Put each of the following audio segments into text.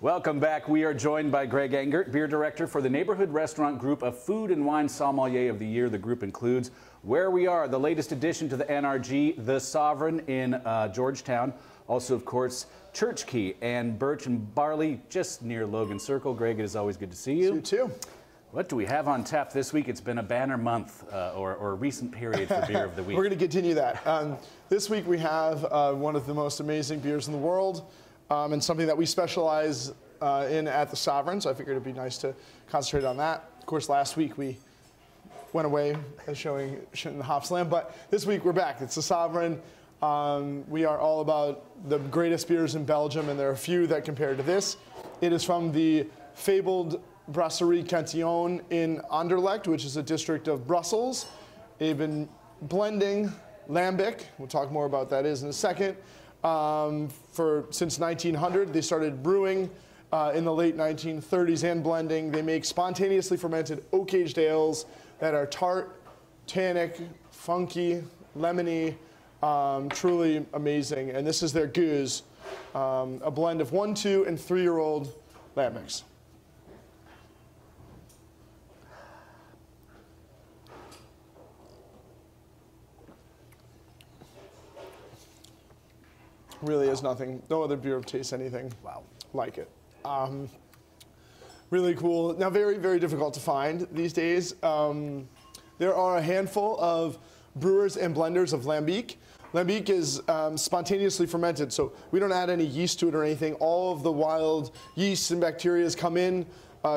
Welcome back. We are joined by Greg Engert, beer director for the Neighborhood Restaurant Group of Food and Wine Sommelier of the Year. The group includes Where We Are, the latest addition to the NRG, The Sovereign in Georgetown. Also, of course, Church Key and Birch and Barley, just near Logan Circle. Greg, it is always good to see you. You too. What do we have on tap this week? It's been a banner month or a recent period for Beer of the Week. We're going to continue that. This week we have one of the most amazing beers in the world. And something that we specialize in at the Sovereign, so I figured it'd be nice to concentrate on that. Of course, last week we went away showing the Hop Slam, but this week we're back. It's the Sovereign. We are all about the greatest beers in Belgium, and there are a few that compare to this. It is from the fabled Brasserie Cantillon in Anderlecht, which is a district of Brussels. They've been blending lambic. We'll talk more about that in a second. Since 1900, they started brewing in the late 1930s and blending. They make spontaneously fermented oak-aged ales that are tart, tannic, funky, lemony, truly amazing. And this is their Gueuze, a blend of 1, 2, and 3-year-old lambics. Really is nothing. No other beer tastes anything like it. Really cool. Now, very, very difficult to find these days. There are a handful of brewers and blenders of lambic. Lambic is spontaneously fermented, so we don't add any yeast to it or anything. All of the wild yeasts and bacteria come in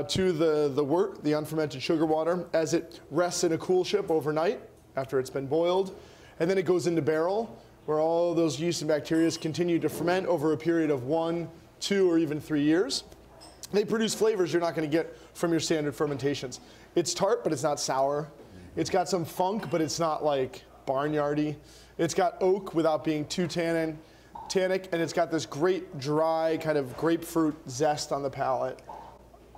to the wort, the unfermented sugar water, as it rests in a cool ship overnight after it's been boiled. And then it goes into barrel, where all those yeast and bacteria continue to ferment over a period of 1, 2, or even 3 years. They produce flavors you're not going to get from your standard fermentations. It's tart, but it's not sour. It's got some funk, but it's not like barnyardy. It's got oak without being too tannic, and it's got this great dry kind of grapefruit zest on the palate.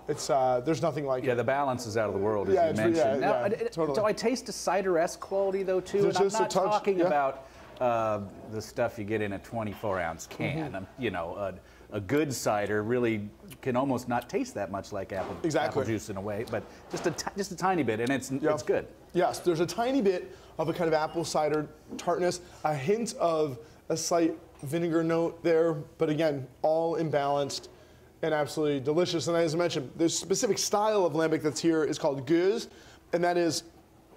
It's there's nothing like it. Yeah, the balance is out of the world, as you mentioned. Now, totally. Do I taste a cider-esque quality, though, too? There's and I'm not talking yeah. about the stuff you get in a 24-ounce can. You know, a good cider really can almost not taste that much like apple juice in a way, but just a tiny bit, and it's good. Yes, there's a tiny bit of a kind of apple cider tartness, a hint of a slight vinegar note there, but again, all imbalanced and absolutely delicious. And as I mentioned, the specific style of lambic that's here is called Gueuze, and that is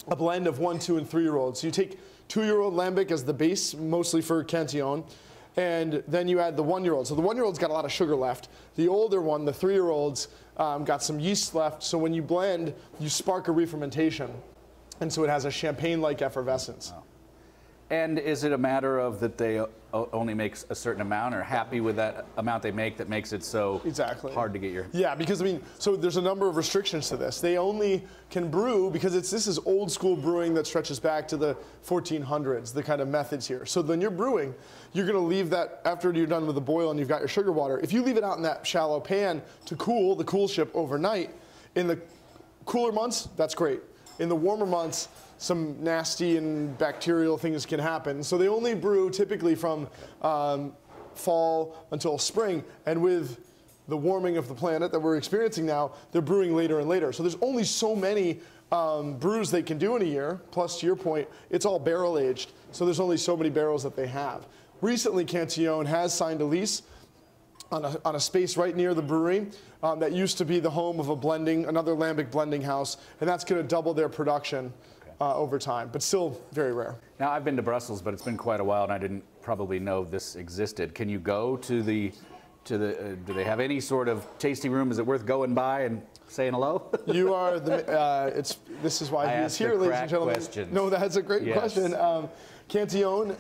a blend of 1, 2, and 3-year-olds. So you take 2-year-old lambic as the base, mostly for Cantillon, and then you add the 1-year-old. So the 1-year-old's got a lot of sugar left. The older one, the 3-year-olds, got some yeast left. So when you blend, you spark a re-fermentation, and so it has a champagne-like effervescence. Wow. And is it a matter of that they only make a certain amount, or happy with that amount they make that makes it so hard to get your... Yeah, because I mean, so there's a number of restrictions to this. They only can brew, because this is old school brewing that stretches back to the 1400s, the kind of methods here. So when you're brewing, you're gonna leave that, after you're done with the boil and you've got your sugar water, if you leave it out in that shallow pan to cool, the cool ship overnight, in the cooler months, that's great. In the warmer months, some nasty and bacterial things can happen. So they only brew typically from fall until spring, and with the warming of the planet that we're experiencing now, they're brewing later and later. So there's only so many brews they can do in a year, plus to your point, it's all barrel aged. So there's only so many barrels that they have. Recently, Cantillon has signed a lease on a space right near the brewery that used to be the home of another lambic blending house, and that's gonna double their production over time, but still very rare. Now, I've been to Brussels, but it's been quite a while, and I didn't probably know this existed. Can you go to the, do they have any sort of tasting room? Is it worth going by and saying hello? You are this is why he is here, ladies and gentlemen. Questions. No, that's a great question. Cantillon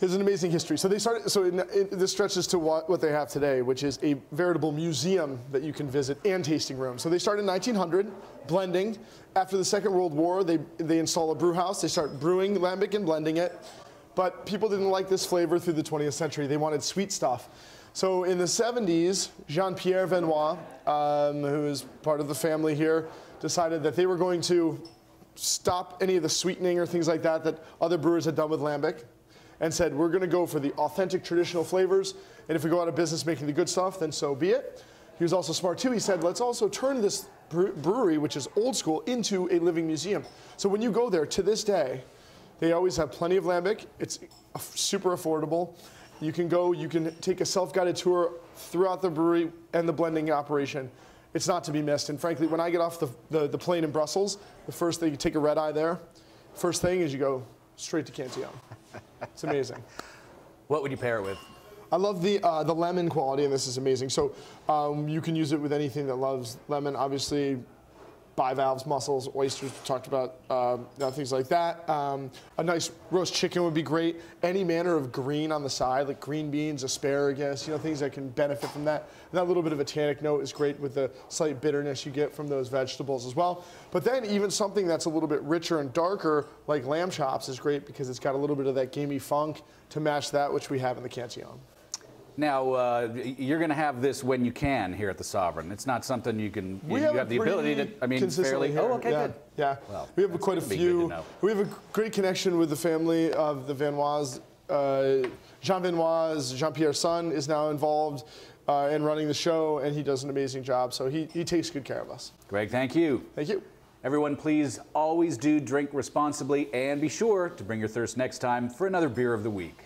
has an amazing history. So they started. So this stretches to what they have today, which is a veritable museum that you can visit and tasting room. So they started in 1900, blending. After the Second World War, they install a brew house. They start brewing lambic and blending it. But people didn't like this flavor through the 20th century. They wanted sweet stuff. So in the 70s, Jean-Pierre Venoy, who is part of the family here, decided that they were going to stop any of the sweetening or things like that other brewers had done with lambic, and said, we're going to go for the authentic traditional flavors, and if we go out of business making the good stuff, then so be it. he was also smart too. He said, let's also turn this brewery, which is old school, into a living museum. So when you go there, to this day, they always have plenty of lambic. It's super affordable. You can go, you can take a self-guided tour throughout the brewery and the blending operation. It's not to be missed. And frankly, when I get off the plane in Brussels, the first thing, you take a red eye there, first thing is you go straight to Cantillon. It's amazing. What would you pair it with? I love the lemon quality, and this is amazing. So you can use it with anything that loves lemon. Obviously, bivalves, mussels, oysters, we talked about, things like that. A nice roast chicken would be great. Any manner of green on the side, like green beans, asparagus, things that can benefit from that. And that little bit of a tannic note is great with the slight bitterness you get from those vegetables as well. But then even something that's a little bit richer and darker, like lamb chops, is great because it's got a little bit of that gamey funk to match that which we have in the Cantillon. Now, you're going to have this when you can here at the Sovereign. It's not something you can, you have the ability to, fairly. Here. Oh, okay, yeah, good. Yeah, well, we have quite a few. We have a great connection with the family of the Vanoise. Jean Vanoise, Jean-Pierre's son, is now involved in running the show, and he does an amazing job. So he takes good care of us. Greg, thank you. Thank you. Everyone, please always do drink responsibly, and be sure to bring your thirst next time for another Beer of the Week.